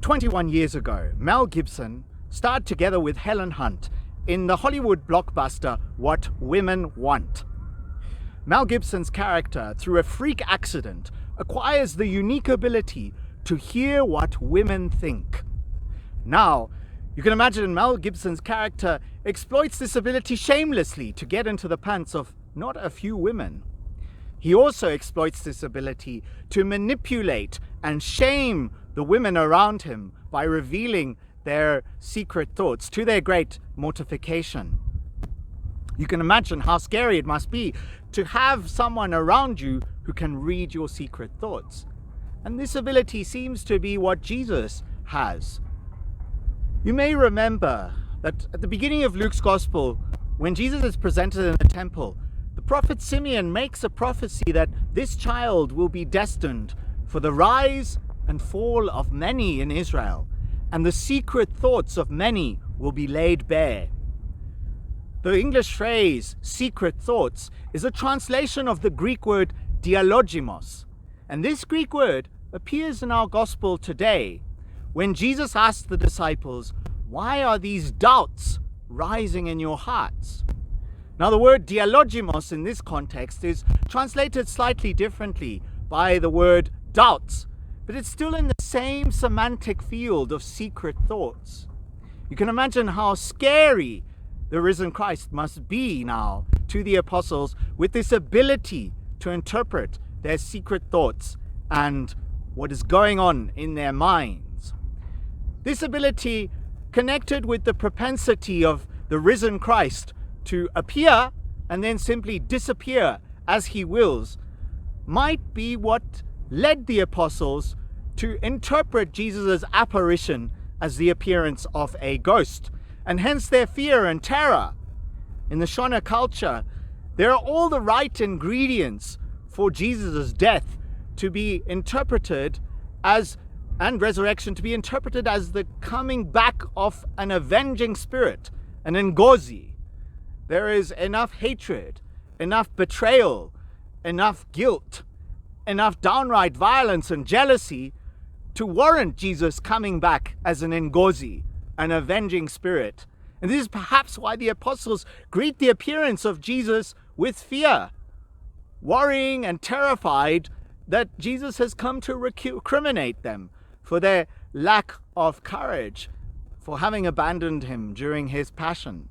21 years ago, Mel Gibson starred together with Helen Hunt in the Hollywood blockbuster What Women Want. Mel Gibson's character, through a freak accident, acquires the unique ability to hear what women think. Now, you can imagine Mel Gibson's character exploits this ability shamelessly to get into the pants of not a few women. He also exploits this ability to manipulate and shame the women around him by revealing their secret thoughts, to their great mortification. You can imagine how scary it must be to have someone around you who can read your secret thoughts. And this ability seems to be what Jesus has. You may remember that at the beginning of Luke's Gospel, when Jesus is presented in the temple, the prophet Simeon makes a prophecy that this child will be destined for the rise and fall of many in Israel, and the secret thoughts of many will be laid bare. The English phrase secret thoughts is a translation of the Greek word dialogimos, and this Greek word appears in our gospel today when Jesus asked the disciples, "Why are these doubts rising in your hearts?" Now, the word dialogimos in this context is translated slightly differently by the word doubts, but it's still in the same semantic field of secret thoughts. You can imagine how scary the risen Christ must be now to the apostles with this ability to interpret their secret thoughts and what is going on in their minds. This ability, connected with the propensity of the risen Christ to appear and then simply disappear as he wills, might be what led the apostles to interpret Jesus' apparition as the appearance of a ghost, and hence their fear and terror. In the Shona culture, there are all the right ingredients for Jesus' death to be interpreted as, and resurrection to be interpreted as, the coming back of an avenging spirit, an ngozi. There is enough hatred, enough betrayal, enough guilt, enough downright violence and jealousy to warrant Jesus coming back as an ngozi, an avenging spirit. And this is perhaps why the apostles greet the appearance of Jesus with fear, worrying and terrified that Jesus has come to recriminate them for their lack of courage, for having abandoned him during his passion.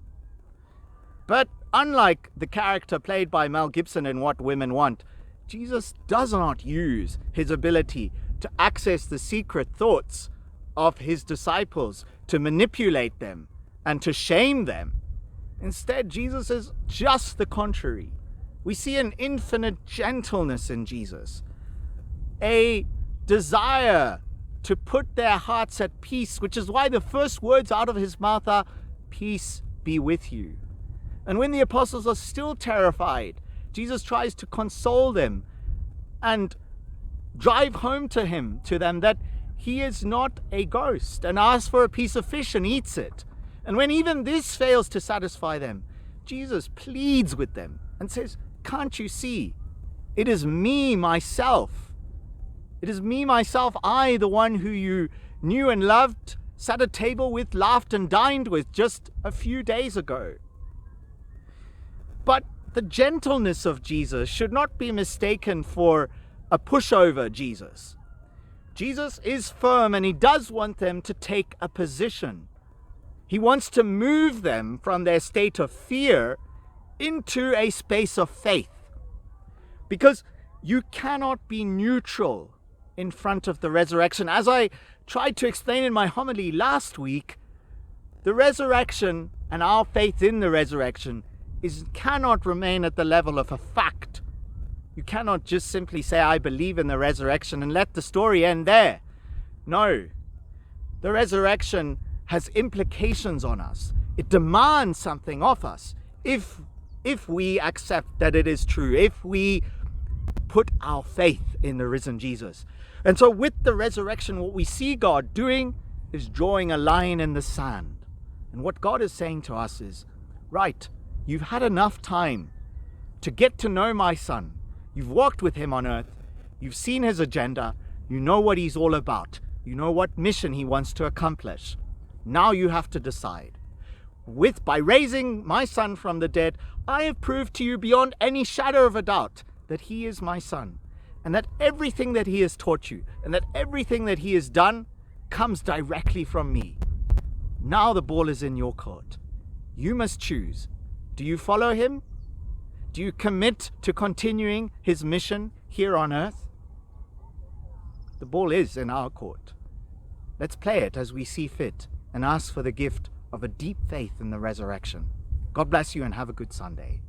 But unlike the character played by Mel Gibson in What Women Want, Jesus does not use his ability to access the secret thoughts of his disciples, to manipulate them and to shame them. Instead, Jesus is just the contrary. We see an infinite gentleness in Jesus, a desire to put their hearts at peace, which is why the first words out of his mouth are, "Peace be with you." And when the apostles are still terrified, Jesus tries to console them and drive home to them that he is not a ghost, and asks for a piece of fish and eats it. And when even this fails to satisfy them, Jesus pleads with them and says, "Can't you see? It is me, myself. It is me, myself, I, the one who you knew and loved, sat at table with, laughed and dined with just a few days ago." But the gentleness of Jesus should not be mistaken for a pushover Jesus. Jesus is firm, and he does want them to take a position. He wants to move them from their state of fear into a space of faith. Because you cannot be neutral in front of the resurrection. As I tried to explain in my homily last week, the resurrection and our faith in the resurrection cannot remain at the level of a fact. You cannot just simply say, "I believe in the resurrection," and let the story end there. No. The resurrection has implications on us. It demands something of us if we accept that it is true, if we put our faith in the risen Jesus. And so with the resurrection, what we see God doing is drawing a line in the sand. And what God is saying to us is, right, you've had enough time to get to know my son. You've walked with him on earth. You've seen his agenda. You know what he's all about. You know what mission he wants to accomplish. Now you have to decide. By raising my son from the dead, I have proved to you beyond any shadow of a doubt that he is my son, and that everything that he has taught you, and that everything that he has done comes directly from me. Now the ball is in your court. You must choose. Do you follow him? Do you commit to continuing his mission here on earth? The ball is in our court. Let's play it as we see fit and ask for the gift of a deep faith in the resurrection. God bless you and have a good Sunday.